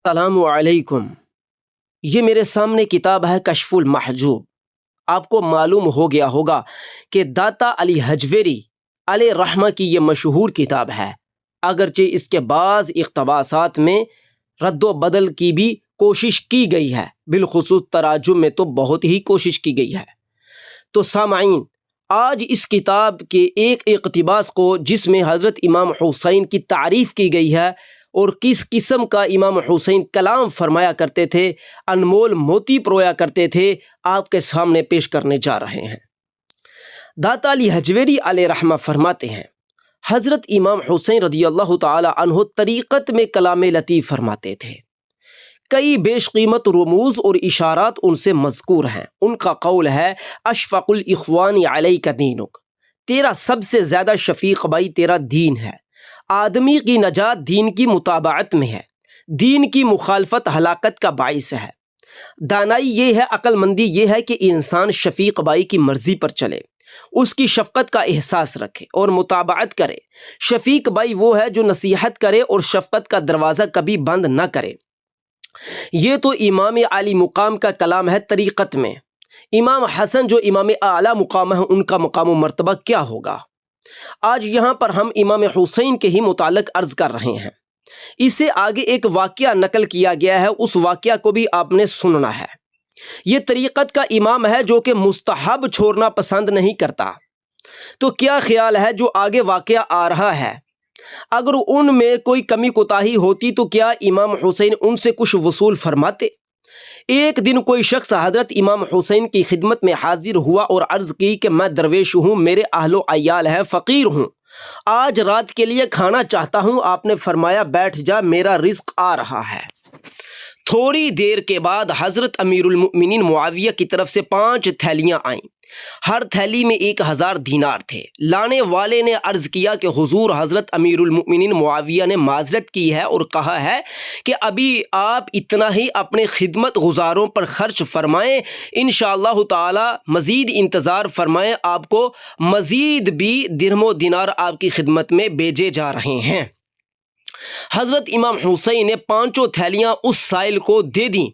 السلام علیکم۔ یہ میرے سامنے کتاب ہے کشف المحجوب۔ آپ کو معلوم ہو گیا ہوگا کہ داتا علی حجویری علیہ رحمہ کی یہ مشہور کتاب ہے، اگرچہ اس کے بعض اقتباسات میں رد و بدل کی بھی کوشش کی گئی ہے، بالخصوص تراجم میں تو بہت ہی کوشش کی گئی ہے۔ تو سامعین، آج اس کتاب کے ایک اقتباس کو، جس میں حضرت امام حسین کی تعریف کی گئی ہے اور کس قسم کا امام حسین کلام فرمایا کرتے تھے، انمول موتی پرویا کرتے تھے، آپ کے سامنے پیش کرنے جا رہے ہیں۔ داتا علی حجویری علیہ رحمہ فرماتے ہیں، حضرت امام حسین رضی اللہ تعالی عنہ طریقت میں کلام لطیف فرماتے تھے۔ کئی بیش قیمت رموز اور اشارات ان سے مذکور ہیں۔ ان کا قول ہے، اشفق الاخوان علیک دینک، تیرا سب سے زیادہ شفیق بھائی تیرا دین ہے۔ آدمی کی نجات دین کی متابعت میں ہے، دین کی مخالفت ہلاکت کا باعث ہے۔ دانائی یہ ہے، عقل مندی یہ ہے کہ انسان شفیق بھائی کی مرضی پر چلے، اس کی شفقت کا احساس رکھے اور متابعت کرے۔ شفیق بھائی وہ ہے جو نصیحت کرے اور شفقت کا دروازہ کبھی بند نہ کرے۔ یہ تو امام عالی مقام کا کلام ہے طریقت میں۔ امام حسن جو امام اعلیٰ مقام ہے، ان کا مقام و مرتبہ کیا ہوگا؟ آج یہاں پر ہم امام حسین کے ہی متعلق عرض کر رہے ہیں۔ اس سے آگے ایک واقعہ نقل کیا گیا ہے، اس واقعہ کو بھی آپ نے سننا ہے۔ یہ طریقت کا امام ہے جو کہ مستحب چھوڑنا پسند نہیں کرتا۔ تو کیا خیال ہے جو آگے واقعہ آ رہا ہے، اگر ان میں کوئی کمی کوتاہی ہوتی تو کیا امام حسین ان سے کچھ وصول فرماتے؟ ایک دن کوئی شخص حضرت امام حسین کی خدمت میں حاضر ہوا اور عرض کی کہ میں درویش ہوں، میرے اہل و عیال ہیں، فقیر ہوں، آج رات کے لیے کھانا چاہتا ہوں۔ آپ نے فرمایا، بیٹھ جا، میرا رزق آ رہا ہے۔ تھوڑی دیر کے بعد حضرت امیر المؤمنین معاویہ کی طرف سے 5 تھیلیاں آئیں، ہر تھیلی میں 1000 دینار تھے۔ لانے والے نے عرض کیا کہ حضور، حضرت امیر المؤمنین معاویہ نے معذرت کی ہے اور کہا ہے کہ ابھی آپ اتنا ہی اپنے خدمت گزاروں پر خرچ فرمائیں، انشاءاللہ تعالی مزید انتظار فرمائیں، آپ کو مزید بھی درہم و دینار آپ کی خدمت میں بھیجے جا رہے ہیں۔ حضرت امام حسین نے 5 تھیلیاں اس سائل کو دے دیں،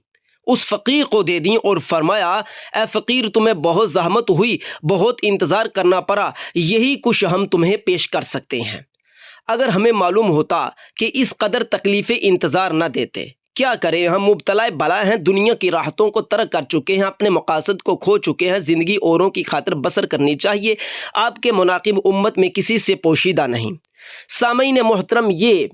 اس فقیر کو دے دیں اور فرمایا، اے فقیر، تمہیں بہت زحمت ہوئی، بہت انتظار کرنا پڑا، یہی کچھ ہم تمہیں پیش کر سکتے ہیں۔ اگر ہمیں معلوم ہوتا کہ اس قدر تکلیف انتظار نہ دیتے، کیا کریں، ہم مبتلا بلا ہیں، دنیا کی راحتوں کو ترک کر چکے ہیں، اپنے مقاصد کو کھو چکے ہیں، زندگی اوروں کی خاطر بسر کرنی چاہیے، آپ کے مناقب امت میں کسی سے پوشیدہ نہیں۔ سامعین محترم، یہ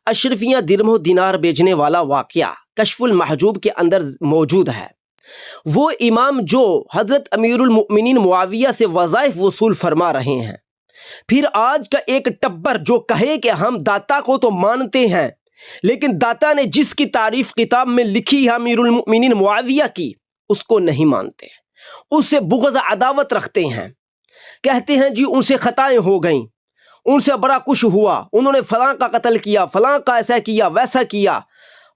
اشرفیاں درہم و دینار بیچنے والا واقعہ کشف المحجوب کے اندر موجود ہے۔ وہ امام جو حضرت امیر المؤمنین معاویہ سے وظائف وصول فرما رہے ہیں، پھر آج کا ایک ٹبر جو کہے کہ ہم داتا کو تو مانتے ہیں، لیکن داتا نے جس کی تعریف کتاب میں لکھی ہے امیر المؤمنین معاویہ کی، اس کو نہیں مانتے، اس سے بغض عداوت رکھتے ہیں، کہتے ہیں جی ان سے خطائیں ہو گئیں، ان سے بڑا کچھ ہوا، انہوں نے فلاں کا قتل کیا، فلاں کا ایسا کیا، ویسا کیا،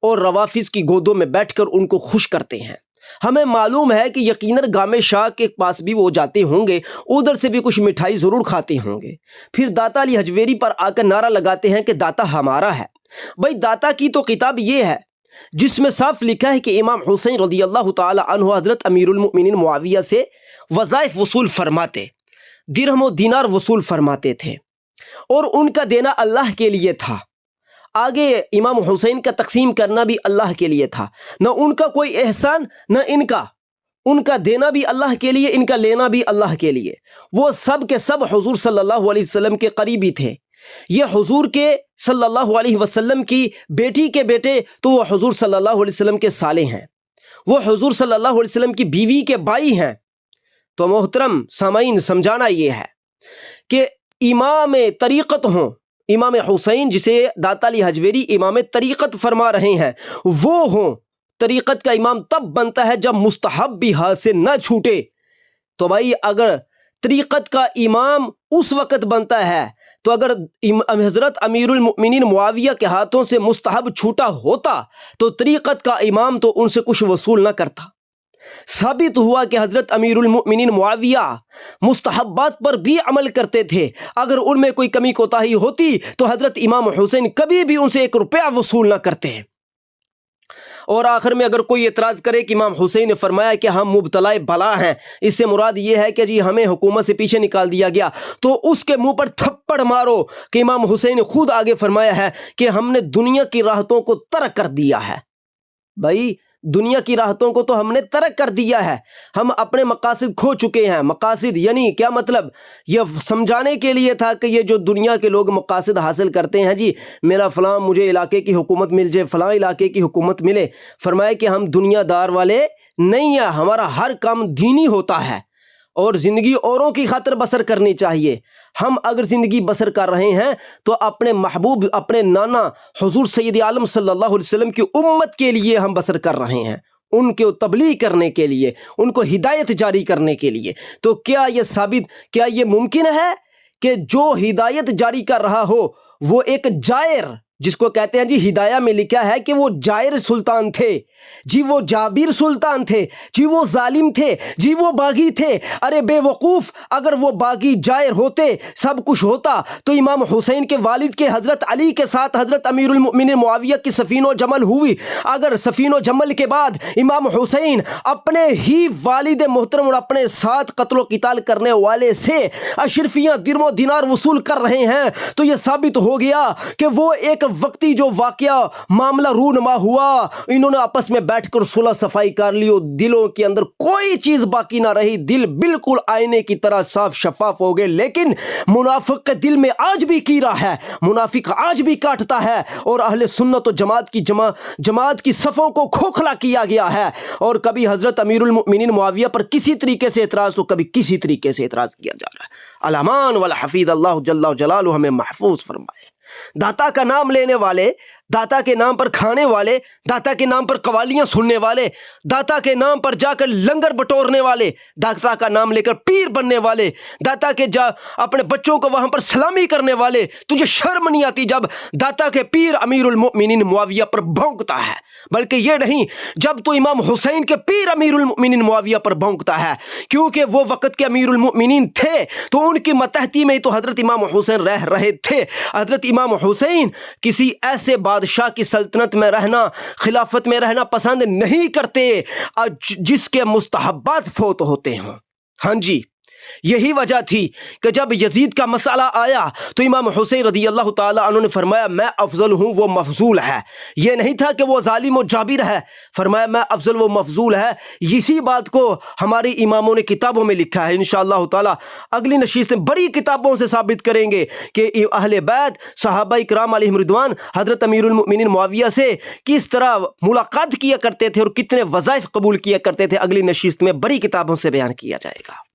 اور روافظ کی گودوں میں بیٹھ کر ان کو خوش کرتے ہیں۔ ہمیں معلوم ہے کہ یقیناً گامے شاہ کے پاس بھی وہ جاتے ہوں گے، ادھر سے بھی کچھ مٹھائی ضرور کھاتے ہوں گے، پھر داتا علی حجویری پر آ کر نعرہ لگاتے ہیں کہ داتا ہمارا ہے۔ بھائی، داتا کی تو کتاب یہ ہے جس میں صاف لکھا ہے کہ امام حسین رضی اللہ تعالی عنہ حضرت امیر المؤمنین معاویہ سے وظائف وصول فرماتے، درہم و دینار وصول فرماتے تھے، اور ان کا دینا اللہ کے لیے تھا۔ آگے امام حسین کا تقسیم کرنا بھی اللہ کے لیے تھا، نہ ان کا کوئی احسان نہ ان کا دینا بھی اللہ کے لیے، ان کا لینا بھی اللہ کے لیے۔ وہ سب کے سب حضور صلی اللہ علیہ وسلم کے قریبی تھے۔ یہ حضور کے صلی اللہ علیہ وسلم کی بیٹی کے بیٹے تو وہ حضور صلی اللہ علیہ وسلم کے سالے ہیں، وہ حضور صلی اللہ علیہ وسلم کی بیوی کے بھائی ہیں۔ تو محترم سامعین، سمجھانا یہ ہے کہ امام طریقت ہوں، امام حسین جسے داتا علی حجویری امام طریقت فرما رہے ہیں، وہ ہوں۔ طریقت کا امام تب بنتا ہے جب مستحب بھی ہاتھ سے نہ چھوٹے۔ تو بھائی، اگر طریقت کا امام اس وقت بنتا ہے تو اگر حضرت امیر المؤمنین معاویہ کے ہاتھوں سے مستحب چھوٹا ہوتا تو طریقت کا امام تو ان سے کچھ وصول نہ کرتا۔ ثابت ہوا کہ حضرت امیر المؤمنین معاویہ مستحبات پر بھی عمل کرتے تھے، اگر ان میں کوئی کمی کوتاہی ہوتی تو حضرت امام حسین کبھی بھی ان سے 1 روپیہ وصول نہ کرتے۔ اور آخر میں اگر کوئی اعتراض کرے کہ امام حسین نے فرمایا کہ ہم مبتلا بلا ہیں، اس سے مراد یہ ہے کہ جی ہمیں حکومت سے پیچھے نکال دیا گیا، تو اس کے منہ پر تھپڑ مارو کہ امام حسین نے خود آگے فرمایا ہے کہ ہم نے دنیا کی راحتوں کو ترک کر دیا ہے۔ بھائی دنیا کی راحتوں کو تو ہم نے ترک کر دیا ہے، ہم اپنے مقاصد کھو چکے ہیں۔ مقاصد یعنی کیا مطلب؟ یہ سمجھانے کے لیے تھا کہ یہ جو دنیا کے لوگ مقاصد حاصل کرتے ہیں، جی میرا فلاں مجھے علاقے کی حکومت مل جائے، فلاں علاقے کی حکومت ملے، فرمایا کہ ہم دنیا دار والے نہیں ہیں، ہمارا ہر کام دینی ہوتا ہے اور زندگی اوروں کی خاطر بسر کرنی چاہیے۔ ہم اگر زندگی بسر کر رہے ہیں تو اپنے محبوب، اپنے نانا حضور سید عالم صلی اللہ علیہ وسلم کی امت کے لیے ہم بسر کر رہے ہیں، ان کو تبلیغ کرنے کے لیے، ان کو ہدایت جاری کرنے کے لیے۔ تو کیا یہ ممکن ہے کہ جو ہدایت جاری کر رہا ہو وہ ایک جائر، جس کو کہتے ہیں جی ہدایہ میں لکھا ہے کہ وہ جائر سلطان تھے، جی وہ جابر سلطان تھے، جی وہ ظالم تھے، جی وہ باغی تھے؟ ارے بے وقوف، اگر وہ باغی جائر ہوتے، سب کچھ ہوتا، تو امام حسین کے والد کے حضرت علی کے ساتھ حضرت امیر المؤمنین معاویہ کی سفین و جمل ہوئی، اگر سفین و جمل کے بعد امام حسین اپنے ہی والد محترم اور اپنے ساتھ قتل و قتال کرنے والے سے اشرفیاں درم و دینار وصول کر رہے ہیں، تو یہ ثابت ہو گیا کہ وہ ایک وقتی جو واقعہ معاملہ رونما ہوا، انہوں نے آپس میں بیٹھ کر صلح صفائی کر لی، دلوں کے اندر کوئی چیز باقی نہ رہی، دل بالکل آئینے کی طرح صاف شفاف ہو گئے۔ لیکن منافق کے دل میں آج بھی کیڑا ہے، منافق آج بھی کاٹتا ہے، اور اہل سنت و جماعت کی صفوں کو کھوکھلا کیا گیا ہے، اور کبھی حضرت امیر المؤمنین معاویہ پر کسی طریقے سے اعتراض تو کبھی کسی طریقے سے اعتراض کیا جا رہا ہے۔ الامان والحفیظ اللہ جل جلالہ ہمیں محفوظ فرمائے۔ داتا کا نام لینے والے، داتا کے نام پر کھانے والے، داتا کے نام پر قوالیاں سننے والے، داتا کے نام پر جا کر لنگر بٹورنے والے، داتا کا نام لے کر پیر بننے والے، داتا کے اپنے بچوں کو وہاں پر سلامی کرنے والے، تجھے شرم نہیں آتی جب داتا کے پیر امیر المؤمنین معاویہ پر بھونکتا ہے؟ بلکہ یہ نہیں، جب تو امام حسین کے پیر امیر المؤمنین معاویہ پر بھونکتا ہے، کیونکہ وہ وقت کے امیر المؤمنین تھے تو ان کی متحدی میں تو حضرت امام حسین رہ رہے تھے۔ حضرت امام حسین کسی ایسے بادشاہ کی سلطنت میں رہنا، خلافت میں رہنا پسند نہیں کرتے جس کے مستحبات فوت ہوتے ہوں۔ ہاں جی، یہی وجہ تھی کہ جب یزید کا مسئلہ آیا تو امام حسین رضی اللہ تعالی عنہ نے فرمایا میں افضل ہوں، وہ مفضول ہے۔ یہ نہیں تھا کہ وہ ظالم و جابر ہے، فرمایا میں افضل، وہ مفضول ہے۔ اسی بات کو ہماری اماموں نے کتابوں میں لکھا ہے۔ انشاءاللہ تعالی اگلی نشست میں بڑی کتابوں سے ثابت کریں گے کہ اہل بیت صحابہ کرام علیہم رضوان حضرت امیر المؤمنین معاویہ سے کس طرح ملاقات کیا کرتے تھے اور کتنے وظائف قبول کیا کرتے تھے۔ اگلی نشست میں بڑی کتابوں سے بیان کیا جائے گا۔